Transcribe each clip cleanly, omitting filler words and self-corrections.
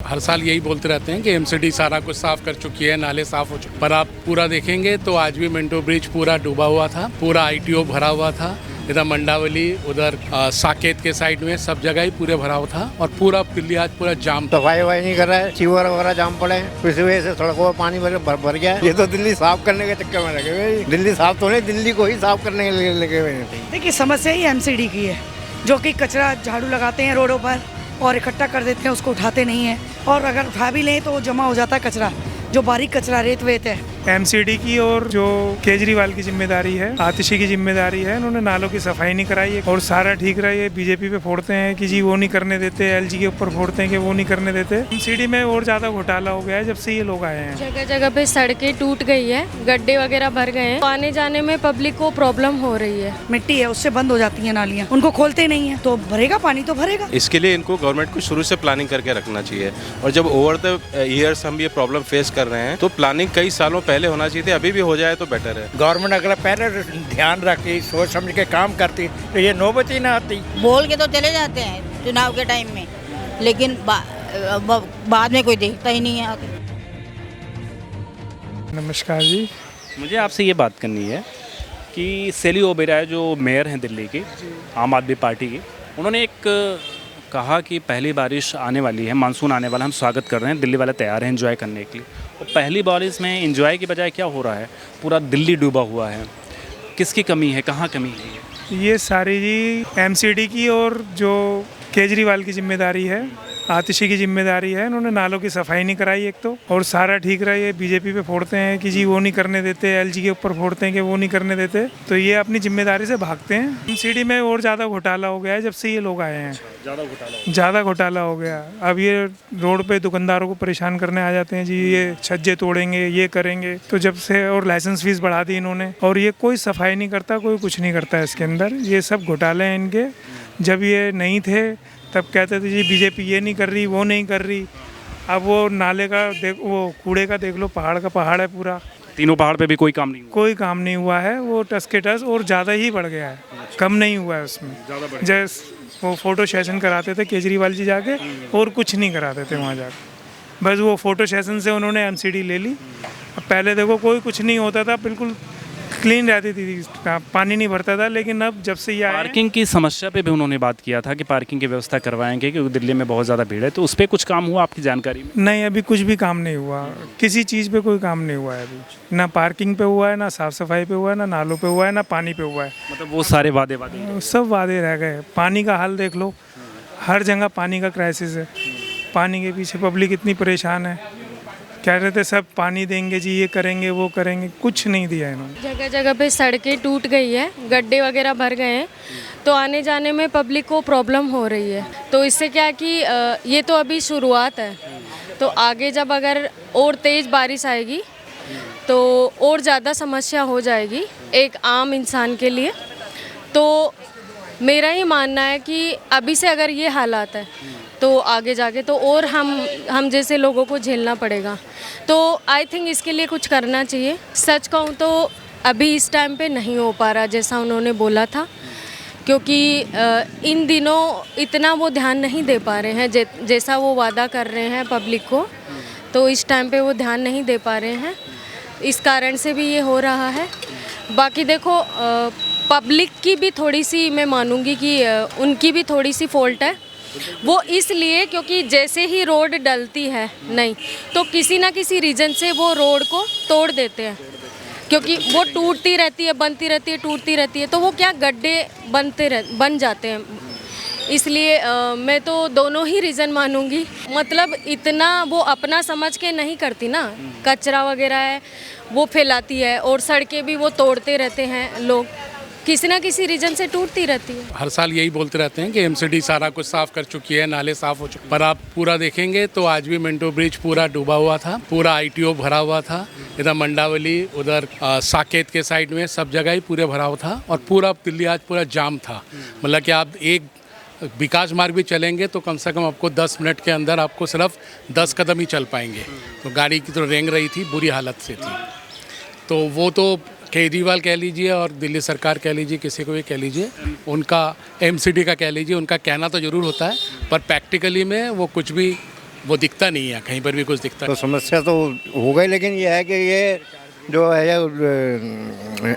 हर साल यही बोलते रहते हैं कि एमसीडी सारा कुछ साफ कर चुकी है, नाले साफ हो चुके, पर आप पूरा देखेंगे तो आज भी मिंटो ब्रिज पूरा डूबा हुआ था, पूरा आईटीओ भरा हुआ था, इधर मंडावली, उधर साकेत के साइड में सब जगह ही पूरे भरा हुआ था और पूरा दिल्ली आज पूरा जाम। सफाई वफाई नहीं कर रहा है, सीवर वगैरह जाम पड़े हैं, इसी वजह से सड़कों में पानी भर गया है। ये तो दिल्ली साफ करने के चक्कर में लगे हुए, दिल्ली साफ तो नहीं, दिल्ली को ही साफ करने के लिए लगे हुए हैं। देखिए समस्या ही एमसीडी की है, जो कि कचरा झाड़ू लगाते हैं रोडों पर और इकट्ठा कर देते हैं, उसको उठाते नहीं हैं, और अगर उठा भी लें तो वो जमा हो जाता है कचरा, जो बारीक कचरा रेत वेत है। एमसीडी की और जो केजरीवाल की जिम्मेदारी है, आतिशी की जिम्मेदारी है, उन्होंने नालों की सफाई नहीं कराई है और सारा ठीक रहा है। बीजेपी पे फोड़ते हैं कि जी वो नहीं करने देते, एलजी के ऊपर फोड़ते हैं कि वो नहीं करने देते। एमसीडी में और ज्यादा घोटाला हो गया है जब से ये लोग आए हैं। जगह जगह पे सड़कें टूट गई है, गड्ढे वगैरह भर गए हैं, तो आने जाने में पब्लिक को प्रॉब्लम हो रही है। मिट्टी है उससे बंद हो जाती है नालियाँ, उनको खोलते नहीं है तो भरेगा पानी तो भरेगा। इसके लिए इनको गवर्नमेंट को शुरू से प्लानिंग करके रखना चाहिए और जब ओवर द ईयर्स हम ये प्रॉब्लम फेस कर रहे हैं तो प्लानिंग कई सालों पहले होना चाहिए थी, अभी भी हो जाए तो बेटर है। गवर्नमेंट अगर पहले ध्यान रखती, सोच समझ के काम करती तो ये नौबत ही ना आती। बोल के तो चले जाते हैं चुनाव के टाइम में, लेकिन बाद में कोई देखता ही नहीं है आके। नमस्कार जी, मुझे आपसे ये बात करनी है कि सेली ओबेरॉय जो मेयर हैं दिल्ली की, आम आदमी पार्टी की, उन्होंने एक कहा कि पहली बारिश आने वाली है, मानसून आने वाला, हम स्वागत कर रहे हैं, दिल्ली वाले तैयार हैं एंजॉय करने के लिए। और पहली बारिश में एंजॉय की बजाय क्या हो रहा है, पूरा दिल्ली डूबा हुआ है। किसकी कमी है, कहाँ कमी है? ये सारी जी एमसीडी की और जो केजरीवाल की जिम्मेदारी है, आतिशी की जिम्मेदारी है। उन्होंने नालों की सफाई नहीं कराई एक तो, और सारा ठीक रहा है। बीजेपी पे फोड़ते हैं कि जी वो नहीं करने देते, एलजी के ऊपर फोड़ते हैं कि वो नहीं करने देते, तो ये अपनी जिम्मेदारी से भागते हैं। एमसीडी में और ज़्यादा घोटाला हो गया है जब से ये लोग आए हैं। ज़्यादा घोटाला हो गया। अब ये रोड पे दुकानदारों को परेशान करने आ जाते हैं, जी ये छज्जे तोड़ेंगे, ये करेंगे, तो जब से और लाइसेंस फीस बढ़ा दी इन्होंने, और ये कोई सफाई नहीं करता, कोई कुछ नहीं करता है इसके अंदर। ये सब घोटाले हैं इनके। जब ये नहीं थे तब कहते थे जी बीजेपी ये नहीं कर रही, वो नहीं कर रही। अब वो नाले का वो कूड़े का देख लो, पहाड़ का पहाड़ है पूरा। तीनों पहाड़ पे भी कोई काम नहीं हुआ? कोई काम नहीं हुआ है, वो टस के टस और ज़्यादा ही बढ़ गया है, कम नहीं हुआ है उसमें। जैसे वो फोटो सेशन कराते थे केजरीवाल जी जाके, और कुछ नहीं कराते थे वहाँ जाके, बस वो फोटो सेशन से उन्होंने एमसीडी ले ली। अब पहले देखो कोई कुछ नहीं होता था, बिल्कुल क्लीन रहती थी, पानी नहीं भरता था, लेकिन अब जब से ये पार्किंग की समस्या पे भी उन्होंने बात किया था कि पार्किंग की व्यवस्था करवाएंगे क्योंकि दिल्ली में बहुत ज़्यादा भीड़ है, तो उस पर कुछ काम हुआ आपकी जानकारी में? नहीं, अभी कुछ भी काम नहीं हुआ, किसी चीज़ पे कोई काम नहीं हुआ है अभी। ना पार्किंग पे हुआ है, ना साफ़ सफाई पे हुआ है, ना नालों पे हुआ है, ना पानी पे हुआ है। मतलब वो सारे वादे सब वादे रह गए। पानी का हाल देख लो, हर जगह पानी का क्राइसिस है। पानी के पीछे पब्लिक इतनी परेशान है, कह रहे थे सब पानी देंगे जी, ये करेंगे, वो करेंगे, कुछ नहीं दिया इन्होंने। जगह जगह पे सड़कें टूट गई है, गड्ढे वगैरह भर गए हैं, तो आने जाने में पब्लिक को प्रॉब्लम हो रही है। तो इससे क्या कि ये तो अभी शुरुआत है, तो आगे जब अगर और तेज़ बारिश आएगी तो और ज़्यादा समस्या हो जाएगी एक आम इंसान के लिए। तो मेरा ही मानना है कि अभी से अगर ये हालात है तो आगे जाके तो और हम जैसे लोगों को झेलना पड़ेगा। तो आई थिंक इसके लिए कुछ करना चाहिए। सच कहूँ तो अभी इस टाइम पे नहीं हो पा रहा जैसा उन्होंने बोला था, क्योंकि इन दिनों इतना वो ध्यान नहीं दे पा रहे हैं जैसा वो वादा कर रहे हैं पब्लिक को, तो इस टाइम पे वो ध्यान नहीं दे पा रहे हैं, इस कारण से भी ये हो रहा है। बाकी देखो पब्लिक की भी थोड़ी सी, मैं मानूंगी कि उनकी भी थोड़ी सी फॉल्ट है। वो इसलिए क्योंकि जैसे ही रोड डलती है नहीं तो किसी ना किसी रीजन से वो रोड को तोड़ देते हैं, क्योंकि वो टूटती रहती है, बनती रहती है, टूटती रहती है, तो वो क्या गड्ढे बन जाते हैं। इसलिए मैं तो दोनों ही रीज़न मानूंगी। मतलब इतना वो अपना समझ के नहीं करती ना, कचरा वगैरह है वो फैलाती है, और सड़कें भी वो तोड़ते रहते हैं लोग, किसी ना किसी रीजन से टूटती रहती है। हर साल यही बोलते रहते हैं कि एमसीडी सारा कुछ साफ कर चुकी है, नाले साफ हो चुके, पर आप पूरा देखेंगे तो आज भी मिंटो ब्रिज पूरा डूबा हुआ था, पूरा आईटीओ भरा हुआ था, इधर मंडावली, उधर साकेत के साइड में सब जगह ही पूरे भरा हुआ था और पूरा दिल्ली आज पूरा जाम था। मतलब कि आप एक विकास मार्ग भी चलेंगे तो कम से कम आपको 10 मिनट के अंदर आपको सिर्फ 10 कदम ही चल पाएंगे। तो गाड़ी की तो रेंग रही थी, बुरी हालत से थी। तो वो तो केजरीवाल कह लीजिए और दिल्ली सरकार कह लीजिए, किसी को भी कह लीजिए, उनका एमसीडी का कह लीजिए, उनका कहना तो ज़रूर होता है, पर प्रैक्टिकली में वो कुछ भी वो दिखता नहीं है, कहीं पर भी कुछ दिखता तो समस्या तो हो गई, लेकिन ये है कि ये जो है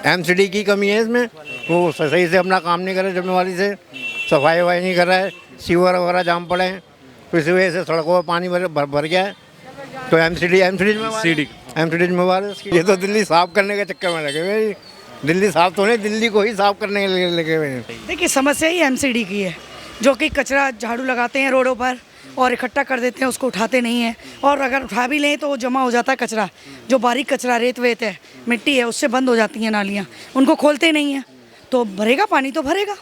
एमसीडी की कमी है इसमें, वो सही से अपना काम नहीं कर रहे, जिम्मेवारी से सफाई वफाई नहीं कर रहा है, सीवर वगैरह जाम पड़े हैं, तो इसी वजह से सड़कों पर पानी भर गया है। तो एमसीडी जिम्मेवार है इसकी। ये तो दिल्ली साफ करने के चक्कर में लगे हुए, दिल्ली साफ तो नहीं, दिल्ली को ही साफ करने के लिए लगे हुए हैं। देखिए समस्या ही एमसीडी की है, जो कि कचरा झाड़ू लगाते हैं रोडों पर और इकट्ठा कर देते हैं, उसको उठाते नहीं हैं, और अगर उठा भी लें तो वो जमा हो जाता है कचरा, जो बारीक कचरा रेत वेत है, मिट्टी है, उससे बंद हो जाती हैं नालियाँ, उनको खोलते नहीं हैं, तो भरेगा पानी तो भरेगा।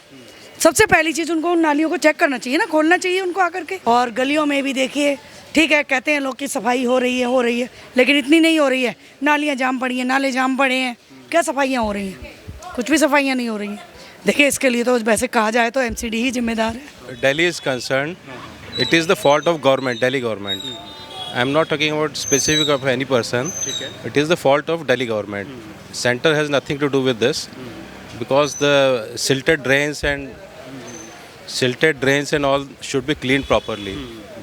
सबसे पहली चीज़ उनको उन नालियों को चेक करना चाहिए ना, खोलना चाहिए उनको आकर के। और गलियों में भी देखिए, ठीक है कहते हैं लोग कि सफाई हो रही है, लेकिन इतनी नहीं हो रही है। नालियाँ जाम पड़ी हैं, नाले जाम पड़े हैं, क्या सफाइयाँ हो रही हैं? कुछ भी सफाइयाँ नहीं हो रही हैं। देखिए इसके लिए तो वैसे कहा जाए तो एमसीडी ही जिम्मेदार है। Delhi is concerned, it is the fault of government, Delhi government. I am not talking about specific of any person. It is the fault of Delhi government. Center has nothing to do with this, because the silted drains and all should be cleaned properly.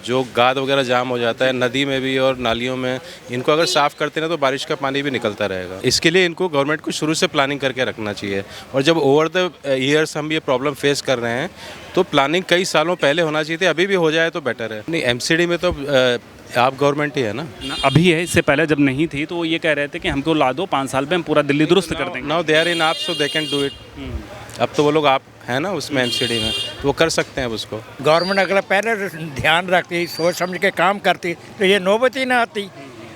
जो गाद वगैरह जाम हो जाता है नदी में भी और नालियों में, इनको अगर साफ़ करते ना तो बारिश का पानी भी निकलता रहेगा। इसके लिए इनको गवर्नमेंट को शुरू से प्लानिंग करके रखना चाहिए, और जब ओवर द ईयर्स हम ये प्रॉब्लम फेस कर रहे हैं तो प्लानिंग कई सालों पहले होना चाहिए थी, अभी भी हो जाए तो बेटर है। नहीं, एमसीडी में तो आप गवर्नमेंट ही है ना, अभी है, इससे पहले जब नहीं थी तो ये कह रहे थे कि हमको ला दो, 5 साल में हम पूरा दिल्ली दुरुस्त कर देंगे। नाउ दे आर इन आप, सो दे कैन डू इट। अब तो वो लोग आप है ना उसमें एमसीडी में, तो वो कर सकते हैं उसको। गवर्नमेंट अगर पहले ध्यान रखती, सोच समझ के काम करती तो ये नौबत ही ना आती।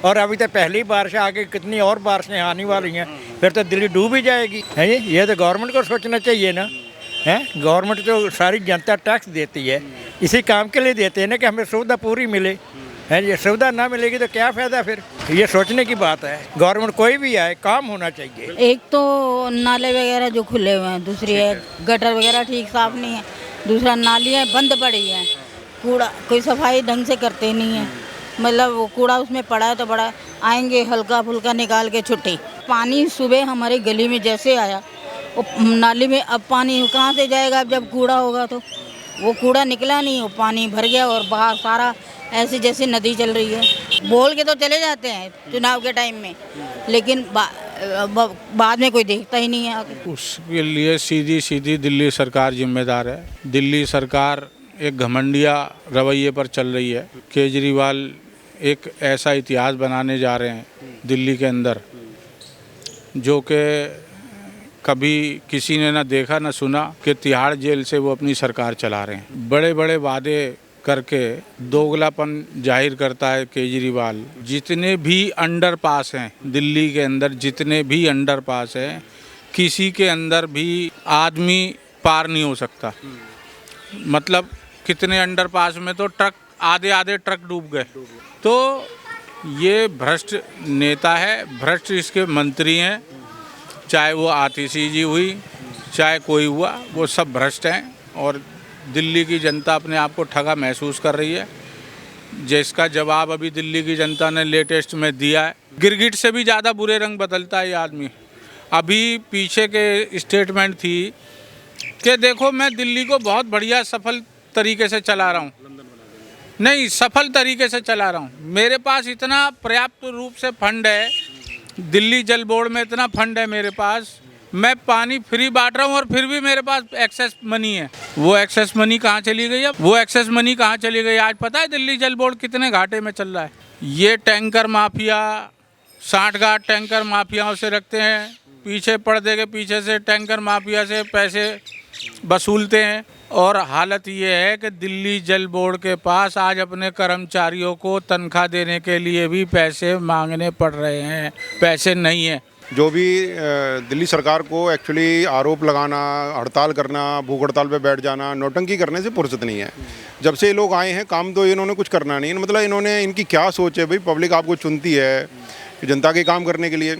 और अभी तो पहली बारिश आगे कितनी और बारिशें आने वाली हैं, फिर तो दिल्ली डूब ही जाएगी। है ये तो गवर्नमेंट को सोचना चाहिए ना। है गवर्नमेंट तो सारी जनता टैक्स देती है, इसी काम के लिए देते हैं ना कि हमें सुविधा पूरी मिले। है ये सुविधा ना मिलेगी तो क्या फ़ायदा? फिर ये सोचने की बात है। गवर्नमेंट कोई भी आए, काम होना चाहिए। एक तो नाले वगैरह जो खुले हुए हैं, दूसरी है गटर वगैरह ठीक साफ नहीं है, दूसरा नालियाँ बंद पड़ी हैं, कूड़ा कोई सफाई ढंग से करते नहीं है। मतलब वो कूड़ा उसमें पड़ा है तो बड़ा, आएंगे हल्का फुल्का निकाल के छुट्टी। पानी सुबह हमारी गली में जैसे आया, वो नाली में अब पानी कहाँ से जाएगा? अब जब कूड़ा होगा तो वो कूड़ा निकला नहीं, वो पानी भर गया और बाहर सारा ऐसे जैसे नदी चल रही है। बोल के तो चले जाते हैं चुनाव के टाइम में, लेकिन बाद में कोई देखता ही नहीं है आगे। उसके लिए सीधी दिल्ली सरकार जिम्मेदार है। दिल्ली सरकार एक घमंडिया रवैये पर चल रही है। केजरीवाल एक ऐसा इतिहास बनाने जा रहे हैं दिल्ली के अंदर जो कि कभी किसी ने ना देखा ना सुना, कि तिहाड़ जेल से वो अपनी सरकार चला रहे हैं। बड़े बड़े वादे करके दोगलापन जाहिर करता है केजरीवाल। जितने भी अंडरपास हैं दिल्ली के अंदर, जितने भी अंडरपास हैं, किसी के अंदर भी आदमी पार नहीं हो सकता। मतलब कितने अंडरपास में तो ट्रक आधे ट्रक डूब गए। तो ये भ्रष्ट नेता है, भ्रष्ट इसके मंत्री हैं, चाहे वो आतिशी जी हुई, चाहे कोई हुआ, वो सब भ्रष्ट हैं। और दिल्ली की जनता अपने आप को ठगा महसूस कर रही है, जिसका जवाब अभी दिल्ली की जनता ने लेटेस्ट में दिया है। गिरगिट से भी ज़्यादा बुरे रंग बदलता है ये आदमी। अभी पीछे के स्टेटमेंट थी कि देखो मैं दिल्ली को बहुत बढ़िया सफल तरीके से चला रहा हूँ, नहीं सफल तरीके से चला रहा हूँ, मेरे पास इतना पर्याप्त रूप से फंड है, दिल्ली जल बोर्ड में इतना फंड है मेरे पास, मैं पानी फ्री बांट रहा हूँ और फिर भी मेरे पास एक्सेस मनी है। वो एक्सेस मनी कहाँ चली गई? अब वो एक्सेस मनी कहाँ चली गई? आज पता है दिल्ली जल बोर्ड कितने घाटे में चल रहा है? ये टैंकर माफिया 60 गांठ टैंकर माफियाओं से रखते हैं, पीछे पर्दे के पीछे से टैंकर माफिया से पैसे वसूलते हैं। और हालत ये है कि दिल्ली जल बोर्ड के पास आज अपने कर्मचारियों को तनख्वाह देने के लिए भी पैसे मांगने पड़ रहे हैं, पैसे नहीं है। जो भी दिल्ली सरकार को एक्चुअली आरोप लगाना, हड़ताल करना, भूख हड़ताल पे बैठ जाना, नौटंकी करने से फुर्सत नहीं है। जब से ये लोग आए हैं काम तो इन्होंने कुछ करना नहीं। मतलब इन्होंने, इनकी क्या सोच है भाई? पब्लिक आपको चुनती है जनता के काम करने के लिए।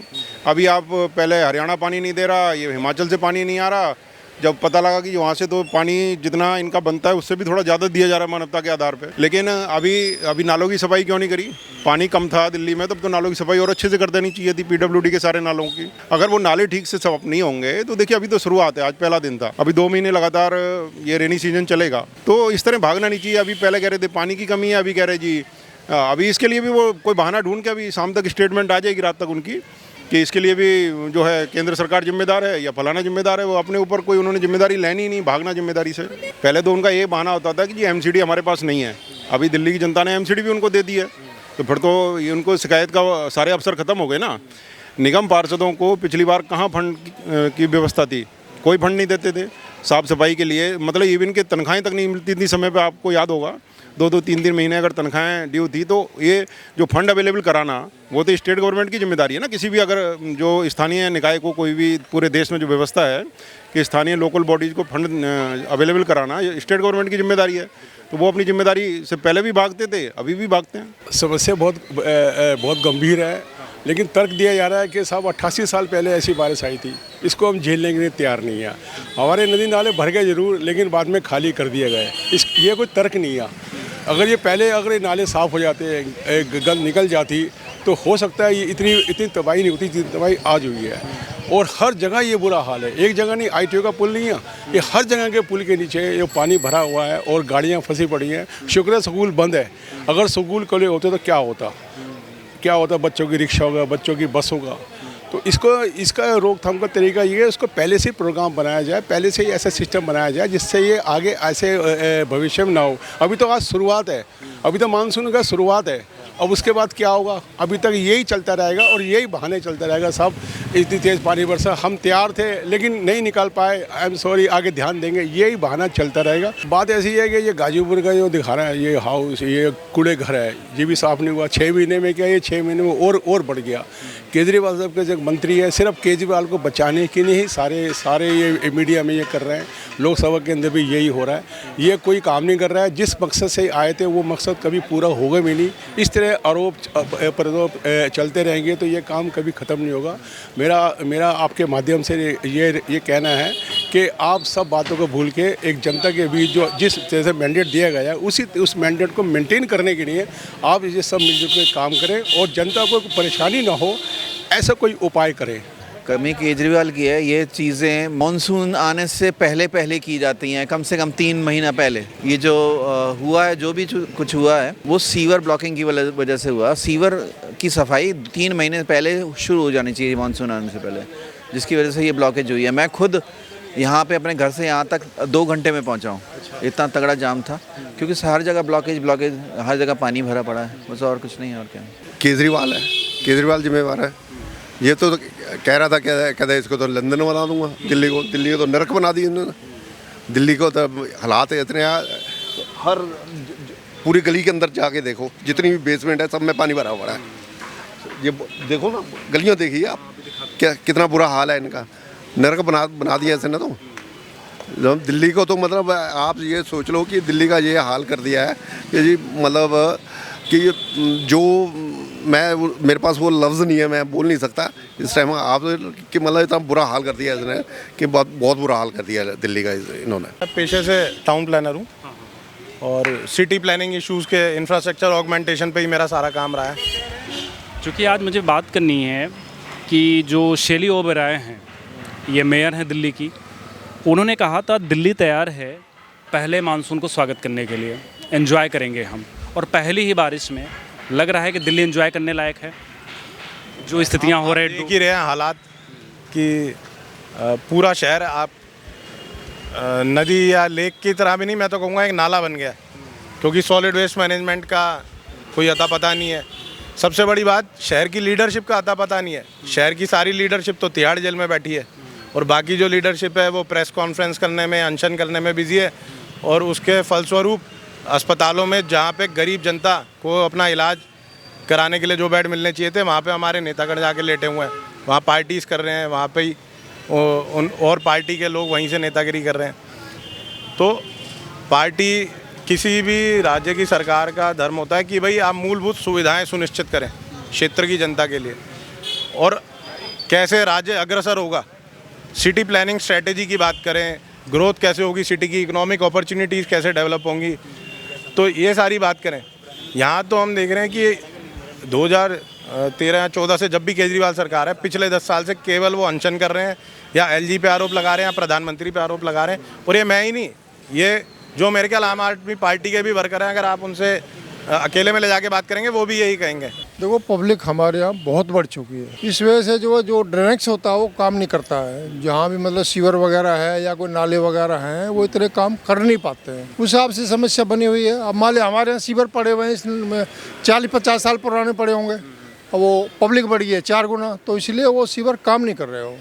अभी आप पहले हरियाणा पानी नहीं दे रहा, ये हिमाचल से पानी नहीं आ रहा, जब पता लगा कि वहाँ से तो पानी जितना इनका बनता है उससे भी थोड़ा ज़्यादा दिया जा रहा है मानवता के आधार पे। लेकिन अभी नालों की सफाई क्यों नहीं करी? पानी कम था दिल्ली में, तब तो नालों की सफाई और अच्छे से कर देनी चाहिए थी, पीडब्ल्यूडी के सारे नालों की। अगर वो नाले ठीक से साफ नहीं होंगे तो देखिए, अभी तो शुरुआत है, आज पहला दिन था, अभी 2 महीने लगातार ये रेनी सीजन चलेगा, तो इस तरह भागना नहीं चाहिए। अभी पहले कह रहे थे पानी की कमी है, अभी कह रहे जी अभी इसके लिए भी वो कोई बहाना ढूंढ के अभी शाम तक स्टेटमेंट आ जाएगी, रात तक उनकी, कि इसके लिए भी जो है केंद्र सरकार जिम्मेदार है या फलाना जिम्मेदार है। वो अपने ऊपर कोई उन्होंने जिम्मेदारी लेनी ही नहीं, भागना जिम्मेदारी से। पहले तो उनका ये बहाना होता था कि जी एमसीडी हमारे पास नहीं है। अभी दिल्ली की जनता ने एमसीडी भी उनको दे दी है, तो फिर तो ये उनको शिकायत का सारे अवसर खत्म हो गए ना। निगम पार्षदों को पिछली बार कहाँ फंड की व्यवस्था थी, कोई फंड नहीं देते थे साफ़ सफाई के लिए। मतलब इवन के तनख्वाहें तक नहीं मिलती थी समय पे, आपको याद होगा 2-2, 3-3 महीने अगर तनख्वाहें ड्यू थी। तो ये जो फंड अवेलेबल कराना वो तो स्टेट गवर्नमेंट की जिम्मेदारी है ना। किसी भी अगर जो स्थानीय निकाय को, कोई भी पूरे देश में जो व्यवस्था है कि स्थानीय लोकल बॉडीज़ को फंड अवेलेबल कराना, ये स्टेट गवर्नमेंट की जिम्मेदारी है। तो वो अपनी जिम्मेदारी से पहले भी भागते थे, अभी भी भागते हैं। समस्या बहुत गंभीर है, लेकिन तर्क दिया जा रहा है कि साहब 88 साल पहले ऐसी बारिश आई थी, इसको हम झेलने के लिए तैयार नहीं है। हमारे नदी नाले भर गए जरूर, लेकिन बाद में खाली कर दिए गए। ये कोई तर्क नहीं है। अगर ये नाले साफ़ हो जाते, गंद निकल जाती, तो हो सकता है ये इतनी तबाही नहीं होती जितनी तबाही आज हुई है। और हर जगह ये बुरा हाल है, एक जगह नहीं, ITO का पुल नहीं है, ये हर जगह के पुल के नीचे ये पानी भरा हुआ है और गाड़ियाँ फंसी पड़ी हैं। शुक्र है स्कूल बंद है, अगर स्कूल खुले होते तो क्या होता, बच्चों की रिक्शा होगा, बच्चों की बस होगा। तो इसका रोकथाम का तरीका ये है, उसको पहले से प्रोग्राम बनाया जाए, पहले से ही ऐसा सिस्टम बनाया जाए जिससे ये आगे ऐसे भविष्य में ना हो। अभी तो आज शुरुआत है, अभी तो मानसून का शुरुआत है। अब उसके बाद क्या होगा, अभी तक यही चलता रहेगा और यही बहाने चलता रहेगा। साहब इतनी तेज़ पानी बरसा, हम तैयार थे लेकिन नहीं निकाल पाए, आई एम सॉरी, आगे ध्यान देंगे, यही बहाना चलता रहेगा। बात ऐसी है कि ये गाजीपुर का जो दिखा रहा है, ये हाउस, ये कूड़े घर है, ये भी साफ़ नहीं हुआ। 6 महीने में क्या, ये 6 महीने में और बढ़ गया। केजरीवाल साहब के जो मंत्री है, सिर्फ केजरीवाल को बचाने के लिए ही सारे ये मीडिया में ये कर रहे हैं। लोकसभा के अंदर भी यही हो रहा है। ये कोई काम नहीं कर रहा है, जिस मकसद से आए थे वो मकसद कभी पूरा होगा भी नहीं। इस तरह आरोप प्ररोप चलते रहेंगे तो ये काम कभी ख़त्म नहीं होगा। मेरा आपके माध्यम से ये कहना है कि आप सब बातों को भूल के एक जनता के बीच जो जिस तरह से मैंडेट दिया गया है, उस मैंडेट को मेंटेन करने के लिए आप ये सब मिलजुल के काम करें और जनता को परेशानी ना हो, ऐसा कोई उपाय करें। कमी केजरीवाल की है, ये चीज़ें मानसून आने से पहले की जाती हैं, कम से कम 3 महीना पहले। ये जो हुआ है, जो भी कुछ हुआ है, वो सीवर ब्लॉकिंग की वजह से हुआ। सीवर की सफाई 3 महीने पहले शुरू हो जानी चाहिए मानसून आने से पहले, जिसकी वजह से ये ब्लॉकेज हुई है। मैं खुद यहाँ पे अपने घर से यहाँ तक 2 घंटे में पहुँचा हूँ, इतना तगड़ा जाम था, क्योंकि हर जगह ब्लॉकेज, हर जगह पानी भरा पड़ा है, बस और कुछ नहीं है। और क्या, केजरीवाल जिम्मेवार है। ये तो कह रहा था, कहता है इसको तो लंदन बना दूंगा, दिल्ली को तो नरक बना दी इन्होंने। दिल्ली को तो हालात है इतने, हर पूरी गली के अंदर जाके देखो, जितनी भी बेसमेंट है सब में पानी भरा पड़ा है। ये देखो ना, गलियां देखिए आप, क्या कितना बुरा हाल है इनका, नरक बना दिया ऐसे ना। तो दिल्ली को तो मतलब आप ये सोच लो कि दिल्ली का ये हाल कर दिया है कि जी, मतलब कि जो मेरे पास वो लफ्ज़ नहीं है, मैं बोल नहीं सकता इस टाइम आप कि मतलब इतना बुरा हाल कर दिया इसने कि बहुत बुरा हाल कर दिया दिल्ली का इन्होंने। मैं पेशे से टाउन प्लानर हूँ और सिटी प्लानिंग इश्यूज़ के इंफ्रास्ट्रक्चर ऑगमेंटेशन पे ही मेरा सारा काम रहा है। चूँकि आज मुझे बात करनी है कि जो शैली ओबेरॉय हैं, ये मेयर हैं दिल्ली की, उन्होंने कहा था दिल्ली तैयार है पहले मानसून को स्वागत करने के लिए, एंजॉय करेंगे हम। और पहली ही बारिश में लग रहा है कि दिल्ली एंजॉय करने लायक है। जो स्थितियां हो रही देख ही रहे हैं हालात कि पूरा शहर आप नदी या लेक की तरह भी नहीं, मैं तो कहूँगा एक नाला बन गया, क्योंकि सॉलिड वेस्ट मैनेजमेंट का कोई अता पता नहीं है। सबसे बड़ी बात, शहर की लीडरशिप का अता पता नहीं है। शहर की सारी लीडरशिप तो तिहाड़ जेल में बैठी है और बाकी जो लीडरशिप है वो प्रेस कॉन्फ्रेंस करने में, अनशन करने में बिजी है। और उसके फलस्वरूप अस्पतालों में जहाँ पे गरीब जनता को अपना इलाज कराने के लिए जो बेड मिलने चाहिए थे, वहाँ पे हमारे नेतागण जाके लेटे हुए हैं, वहाँ पार्टीज़ कर रहे हैं, वहाँ पे ही और पार्टी के लोग वहीं से नेतागिरी कर रहे हैं। तो पार्टी, किसी भी राज्य की सरकार का धर्म होता है कि भाई आप मूलभूत सुविधाएं सुनिश्चित करें क्षेत्र की जनता के लिए, और कैसे राज्य अग्रसर होगा, सिटी प्लानिंग स्ट्रेटेजी की बात करें, ग्रोथ कैसे होगी सिटी की, इकोनॉमिक अपॉर्चुनिटीज़ कैसे डेवलप होंगी, तो ये सारी बात करें। यहाँ तो हम देख रहे हैं कि 2013-14 से जब भी केजरीवाल सरकार है, पिछले 10 साल से केवल वो अनशन कर रहे हैं या LG पे आरोप लगा रहे हैं या प्रधानमंत्री पे आरोप लगा रहे हैं। और ये मैं ही नहीं, ये जो मेरे ख्याल आम आदमी पार्टी के भी वर्कर हैं, अगर आप उनसे अकेले में ले जाके बात करेंगे वो भी यही कहेंगे। देखो पब्लिक हमारे यहाँ बहुत बढ़ चुकी है, इस वजह से जो ड्रेनेज होता है वो काम नहीं करता है। जहाँ भी मतलब सीवर वगैरह है या कोई नाले वगैरह हैं वो इतने काम कर नहीं पाते हैं, उस हिसाब से समस्या बनी हुई है। अब मान लो हमारे यहाँ सीवर पड़े हुए हैं, इसमें 40-50 साल पुराने पड़े होंगे, अब वो पब्लिक बढ़ी है 4 गुना, तो इसलिए वो सीवर काम नहीं कर रहे हो।